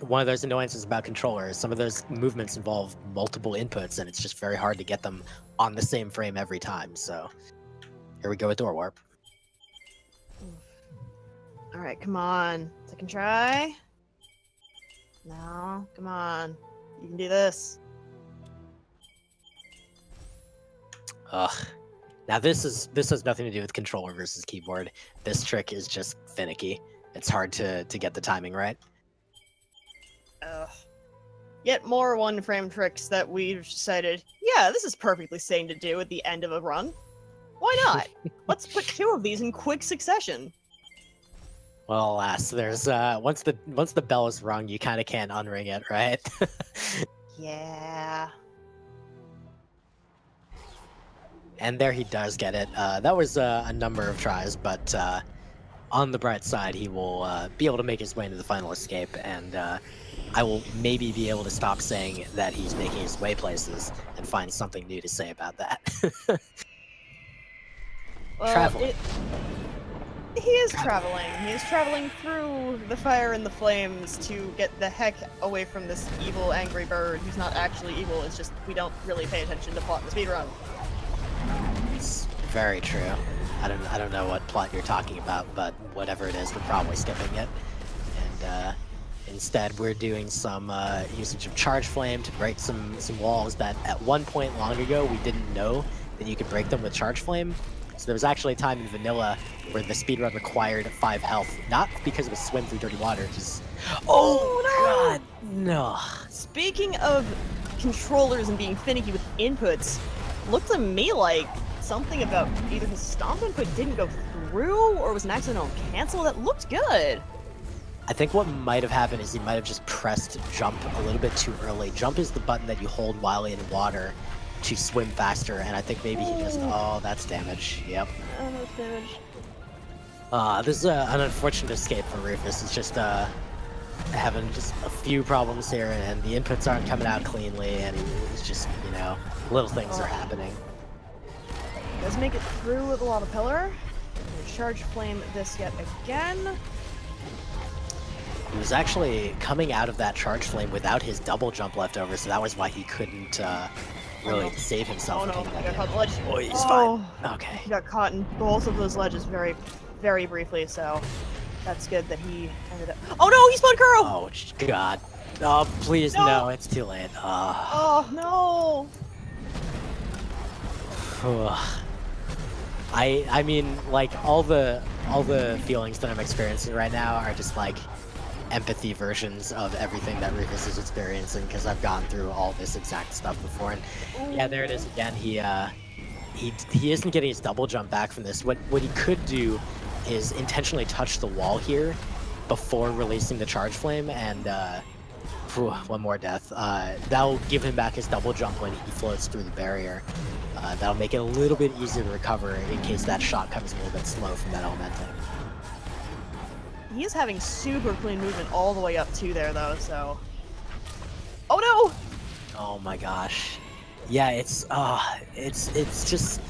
one of those annoyances about controllers, some of those movements involve multiple inputs, and it's just very hard to get them on the same frame every time. So here we go with door warp. All right, come on. Second try. No, come on. You can do this. Ugh. Now this has nothing to do with controller versus keyboard. This trick is just finicky. It's hard to get the timing right. Yet more one-frame tricks that we've decided, yeah, this is perfectly sane to do at the end of a run. Why not? Let's put 2 of these in quick succession. Well, alas, there's once the bell is rung, you kind of can't unring it, right? Yeah. And there he does get it. That was a number of tries, but on the bright side, he will be able to make his way into the final escape, and I will maybe be able to stop saying that he's making his way places and find something new to say about that. Well, Traveling. He is traveling. He is traveling through the fire and the flames to get the heck away from this evil, angry bird who's not actually evil. It's just we don't really pay attention to plot in the speedrun. It's very true. I don't know what plot you're talking about, but whatever it is, we're probably skipping it. And instead, we're doing some usage of Charge Flame to break some walls that at one point long ago we didn't know that you could break them with Charge Flame. So there was actually a time in Vanilla where the speedrun required 5 health, not because of a swim through dirty water, just... Oh, no! God, no! Speaking of controllers and being finicky with inputs, looked to me like something about either his stomp input didn't go through or was an accidental cancel. That looked good. I think what might have happened is he might have just pressed jump a little bit too early. Jump is the button that you hold while in water to swim faster, and I think maybe he just... Oh, that's damage. Yep. That's damage. This is an unfortunate escape for Rufus. It's just having just a few problems here, and the inputs aren't coming out cleanly, and he's just, you know, little things are happening. Does make it through with a lot of pillar. Charge flame this yet again. He was actually coming out of that charge flame without his double jump left over, so that was why he couldn't really save himself. Oh no, from he that got caught in the ledge. Oh, he's fine. Okay. He got caught in both of those ledges very, very briefly, so that's good that he ended up... Oh no, he spun Kuro! Oh, God. Oh, please, no, it's too late. Oh, no! I mean, like, all the feelings that I'm experiencing right now are just, like, empathy versions of everything that Rufus is experiencing, because I've gone through all this exact stuff before. And yeah, there it is again. He isn't getting his double jump back from this. What he could do is intentionally touch the wall here before releasing the charge flame, and one more death. That'll give him back his double jump when he floats through the barrier. That'll make it a little bit easier to recover in case that shot comes a little bit slow from that elemental. He is having super clean movement all the way up to there, though, so... Oh no! Oh my gosh. Yeah, it's just...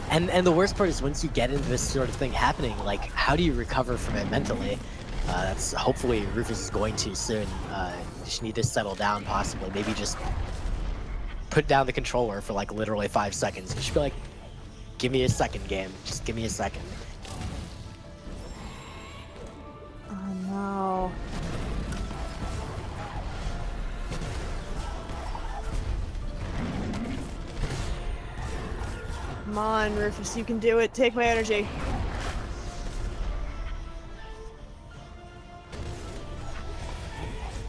And the worst part is once you get into this sort of thing happening, like, how do you recover from it mentally? That's hopefully Rufus is going to soon. You just need to settle down, possibly. Maybe just put down the controller for, like, literally 5 seconds. You should be like, give me a second, game. Just give me a second. Oh no. Come on, Rufus, you can do it. Take my energy.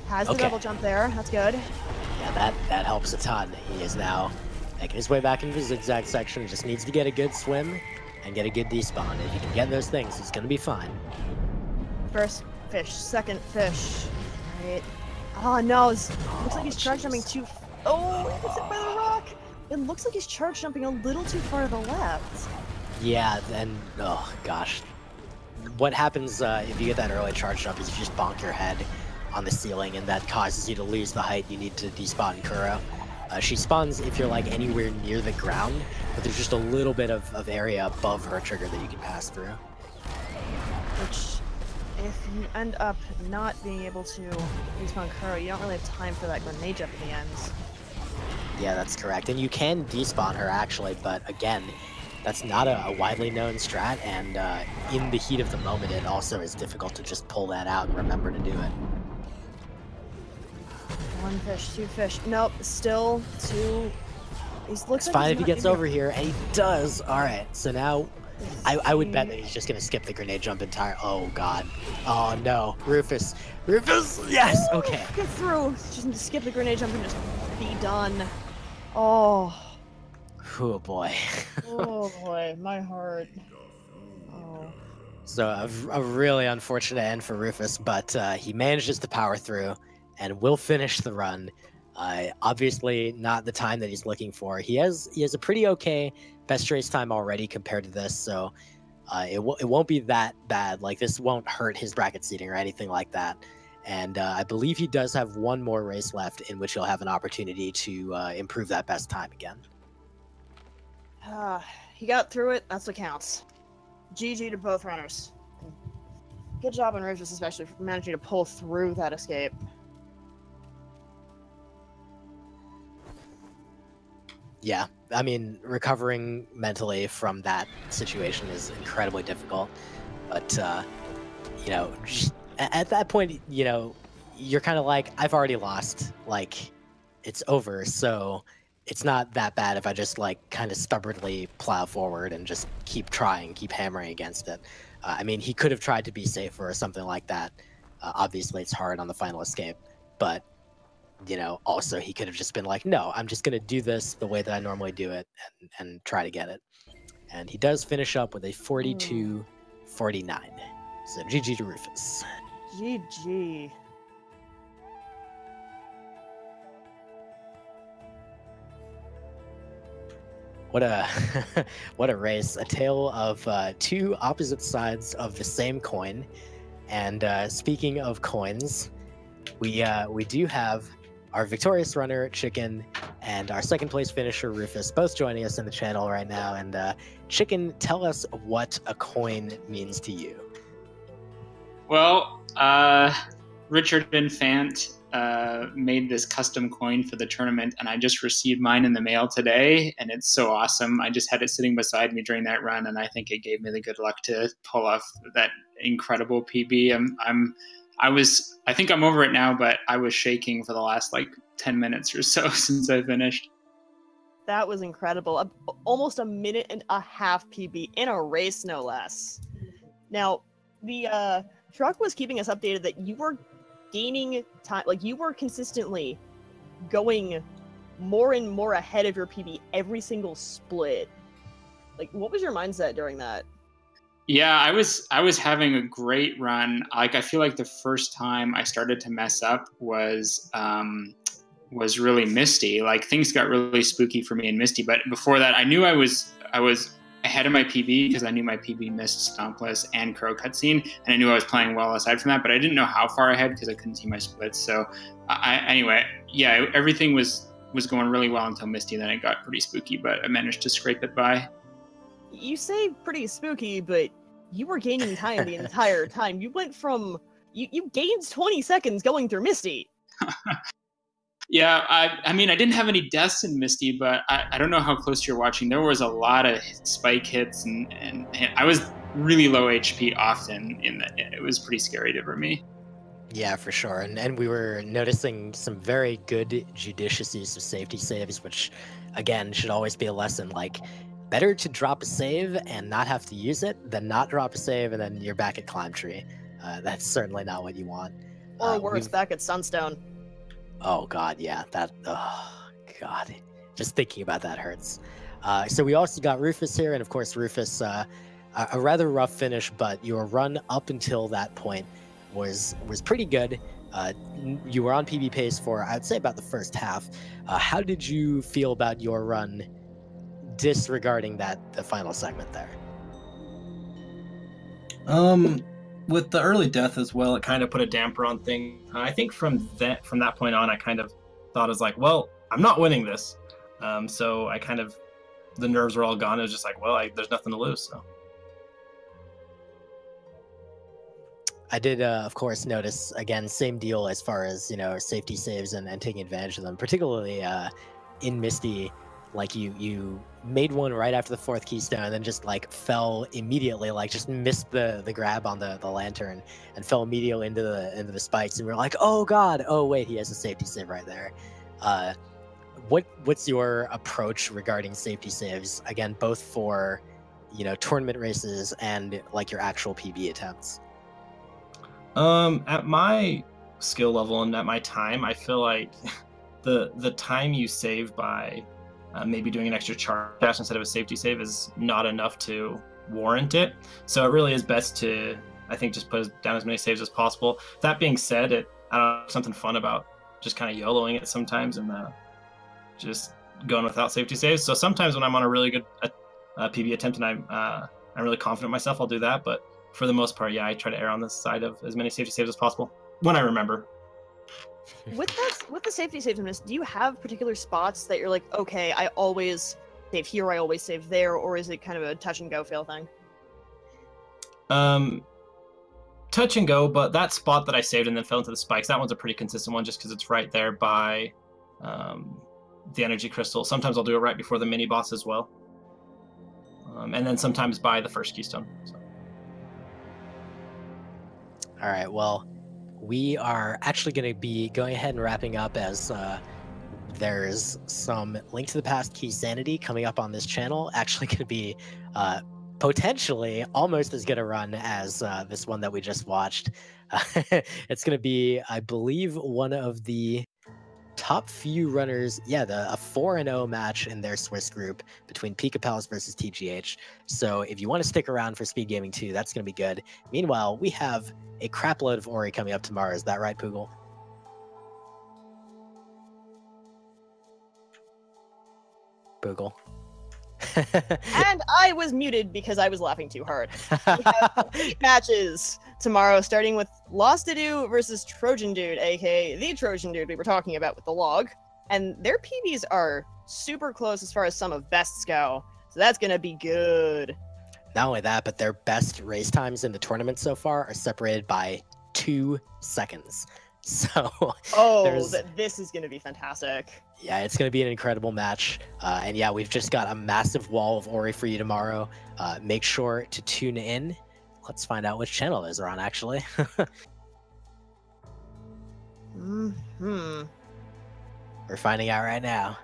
Has the double jump there. That's good. Yeah, that helps a ton. He is now making his way back into the zigzag section. He just needs to get a good swim and get a good despawn. If he can get those things, he's going to be fine. First fish, second fish. Right. Oh no, looks like he's charge jumping too... Oh, he gets hit by the rock! It looks like he's charge jumping a little too far to the left. Yeah, and oh gosh. What happens if you get that early charge jump is you just bonk your head on the ceiling, and that causes you to lose the height you need to despawn Kuro. She spawns if you're like anywhere near the ground, but there's just a little bit of area above her trigger that you can pass through. Which, if you end up not being able to despawn Kuro, you don't really have time for that grenade jump at the end. Yeah, that's correct. And you can despawn her actually, but again, that's not a widely known strat, and in the heat of the moment, it also is difficult to just pull that out and remember to do it. One fish, two fish. Nope, still two. It's fine if he gets over here, and he does. All right, so now I would bet that he's just gonna skip the grenade jump entirely. Oh god. Oh no, Rufus. Rufus. Yes. Okay. Get through. Just need to skip the grenade jump and just be done. Oh. Oh boy. Oh boy, my heart. Oh. So a really unfortunate end for Rufus, but he manages to power through and will finish the run. Obviously not the time that he's looking for. He has a pretty okay best race time already compared to this, so it won't be that bad. Like, this won't hurt his bracket seating or anything like that. And I believe he does have one more race left in which he'll have an opportunity to improve that best time again. He got through it. That's what counts. GG to both runners. Good job on Rufus, especially for managing to pull through that escape. Yeah, I mean, recovering mentally from that situation is incredibly difficult. But, you know, just at that point, you know, you're kind of like, I've already lost. Like, it's over, so it's not that bad if I just, like, kind of stubbornly plow forward and just keep trying, keep hammering against it. I mean, he could have tried to be safer or something like that. Obviously, it's hard on the final escape. But you know, also he could have just been like, no, I'm just going to do this the way that I normally do it and try to get it. And he does finish up with a 42-49. So GG to Rufus. GG. What a what a race! A tale of two opposite sides of the same coin. And speaking of coins, we do have our victorious runner Chicken and our second place finisher Rufus both joining us in the channel right now. And Chicken, tell us what a coin means to you. Well, Richard and Fant made this custom coin for the tournament, and I just received mine in the mail today, and it's so awesome. I just had it sitting beside me during that run, and I think it gave me the good luck to pull off that incredible PB. I think I'm over it now, but I was shaking for the last like 10 minutes or so since I finished. That was incredible. Almost a minute and a half PB in a race, no less. Now, the truck was keeping us updated that you were gaining time, like you were consistently going more and more ahead of your PB every single split. Like, what was your mindset during that? Yeah, I was having a great run. Like, I feel like the first time I started to mess up was really Misty. Like, things got really spooky for me in Misty. But before that, I knew I was ahead of my PB because I knew my PB missed Stompless and Crow cutscene, and I knew I was playing well aside from that. But I didn't know how far ahead because I couldn't see my splits. So anyway, yeah, everything was going really well until Misty. Then it got pretty spooky, but I managed to scrape it by. You say pretty spooky, but you were gaining time the entire time. You went from you gained 20 seconds going through Misty. Yeah, I mean, I didn't have any deaths in Misty, but I don't know how close you're watching. There was a lot of spike hits, and I was really low HP often. It was pretty scary for me. Yeah, for sure. And we were noticing some very good judicious use of safety saves, which, again, should always be a lesson. Like, better to drop a save and not have to use it than not drop a save and then you're back at Climb Tree. That's certainly not what you want. Or worse, back at Sunstone. Oh, God, yeah. Oh, God. Just thinking about that hurts. So we also got Rufus here, and of course, Rufus, a rather rough finish, but your run up until that point was pretty good. You were on PB pace for, I'd say, about the first half. How did you feel about your run, disregarding the final segment there? With the early death as well, it kind of put a damper on things. I think from that point on, I kind of thought, I was like, well, I'm not winning this. So I kind of, the nerves were all gone. It was just like, well, there's nothing to lose. So I did, of course, notice, again, same deal as far as, safety saves and taking advantage of them, particularly in Misty. Like, you made one right after the fourth keystone and then just, like, fell immediately, like, just missed the grab on the lantern and fell immediately into the spikes. And we were like, oh, God, oh, wait, he has a safety save right there. What's your approach regarding safety saves, again, both for, tournament races and, like, your actual PB attempts? At my skill level and at my time, I feel like the time you save by maybe doing an extra charge dash instead of a safety save is not enough to warrant it. So it really is best to, I think, just put down as many saves as possible. That being said, I don't know, something fun about just kind of YOLOing it sometimes and just going without safety saves. So sometimes when I'm on a really good PB attempt and I'm really confident in myself, I'll do that. But for the most part, yeah, I try to err on the side of as many safety saves as possible when I remember. With the safety saves in this, do you have particular spots that you're like, okay, I always save here, I always save there, or is it kind of a touch and go fail thing? Touch and go, but that spot that I saved and then fell into the spikes, that one's a pretty consistent one just because it's right there by the energy crystal. Sometimes I'll do it right before the mini boss as well. And then sometimes by the first keystone. So. All right, well, we are actually going to be going ahead and wrapping up as there's some Link to the Past Key Sanity coming up on this channel. Actually going to be potentially almost as good a run as this one that we just watched. It's going to be, I believe, one of the top few runners. Yeah, a 4-0 match in their Swiss group between Pika Pals versus TGH. So if you want to stick around for Speed Gaming 2, that's going to be good. Meanwhile, we have a crap load of Ori coming up tomorrow. Is that right, Poogle? Poogle. And I was muted because I was laughing too hard. We have 8 matches tomorrow, starting with Lost to Do versus Trojan Dude, aka the Trojan Dude we were talking about with the log. And their PBs are super close as far as some of bests go, so that's gonna be good. Not only that, but their best race times in the tournament so far are separated by 2 seconds. So this is going to be fantastic. Yeah, it's going to be an incredible match. And yeah, we've just got a massive wall of Ori for you tomorrow. Make sure to tune in. Let's find out which channel those are on, actually. We're finding out right now.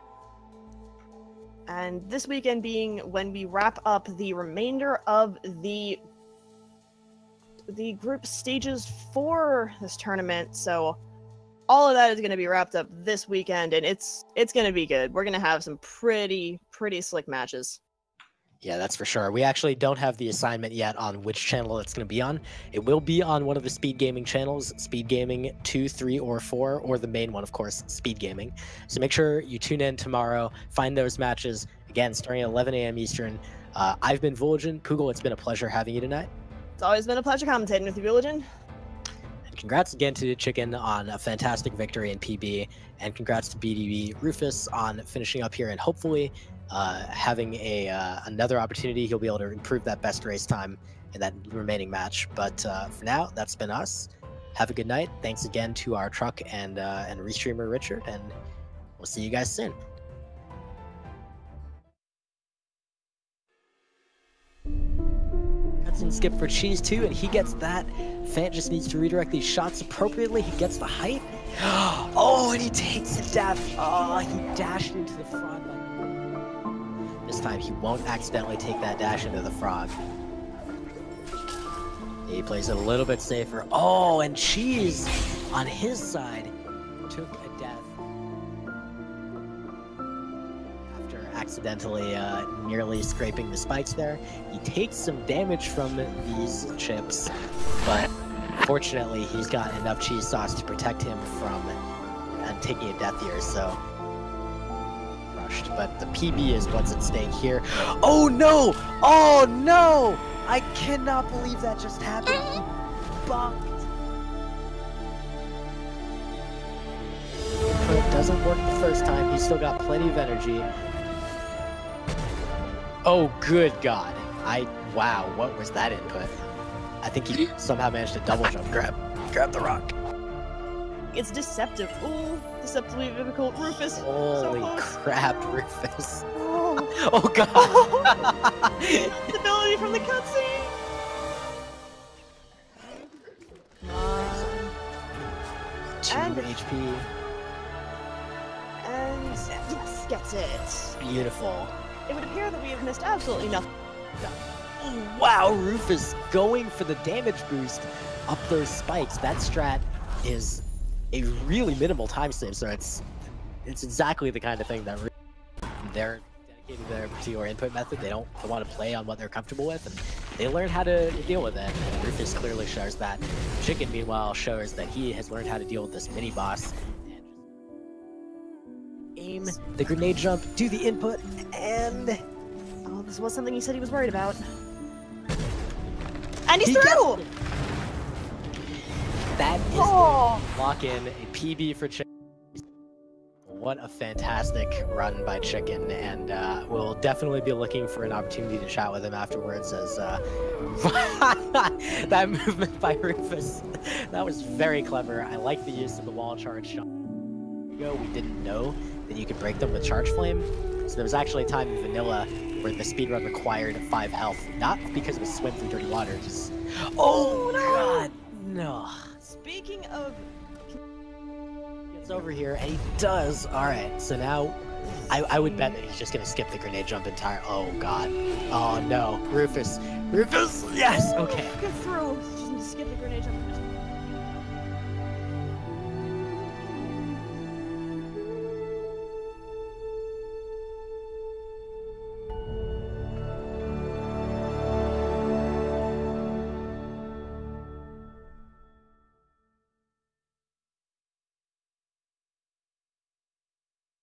And this weekend being when we wrap up the remainder of the group stages for this tournament, so all of that is going to be wrapped up this weekend, and it's going to be good. We're going to have some pretty slick matches. Yeah, that's for sure. We actually don't have the assignment yet on which channel it's going to be on. It will be on one of the Speed Gaming channels, Speed Gaming 2, 3, or 4, or the main one, of course, Speed Gaming. So make sure you tune in tomorrow, find those matches, again, starting at 11 a.m. Eastern. I've been Vulgin. Poogle, it's been a pleasure having you tonight. It's always been a pleasure commentating with you, Vulgin. And congrats again to Chicken on a fantastic victory in PB, and congrats to bdbRufus on finishing up here and hopefully having another opportunity. He'll be able to improve that best race time in that remaining match. But for now, that's been us. Have a good night. Thanks again to our truck and restreamer Richard, and we'll see you guys soon. And skip for cheese too, and he gets that. Fant just needs to redirect these shots appropriately. He gets the height. Oh, and he takes a dash. Oh, he dashed into the frog. This time he won't accidentally take that dash into the frog. He plays it a little bit safer. Oh, and cheese on his side took a death after accidentally nearly scraping the spikes there. He takes some damage from these chips, but fortunately he's got enough cheese sauce to protect him from taking a death here, so crushed. But the PB is what's at stake here. Oh no! Oh no! I cannot believe that just happened. He bunked. But it doesn't work the first time. He's still got plenty of energy. Oh, good God. Wow, what was that input? I think he somehow managed to double jump. Grab the rock. It's deceptive. Ooh, deceptively difficult. Rufus. Holy so crap, Rufus. Oh, oh God. Stability from the cutscene. 2 HP. And yes, gets it. Beautiful. It would appear that we have missed absolutely nothing. Oh, wow, Rufus going for the damage boost up those spikes. That strat is a really minimal time save, so it's exactly the kind of thing that they're dedicated to your input method. They want to play on what they're comfortable with, and they learn how to deal with it. And Rufus clearly shows that. Chicken, meanwhile, shows that he has learned how to deal with this mini boss. Aim the grenade jump, do the input, and oh, this was something he said he was worried about. And he's through! That is lock in a PB for Chicken. What a fantastic run by Chicken, and we'll definitely be looking for an opportunity to chat with him afterwards, as that movement by Rufus, that was very clever. I like the use of the wall charge shot. We didn't know that you could break them with Charge Flame, so there was actually a time in Vanilla where the speedrun required 5 health, not because of a swim through dirty water, just... Oh, no! God, no. Speaking of... Gets over here, and he does. Alright, so now I would bet that he's just going to skip the grenade jump entire... Oh, God. Oh, no. Rufus. Rufus! Yes! Okay. Get through. Just skip the grenade jump.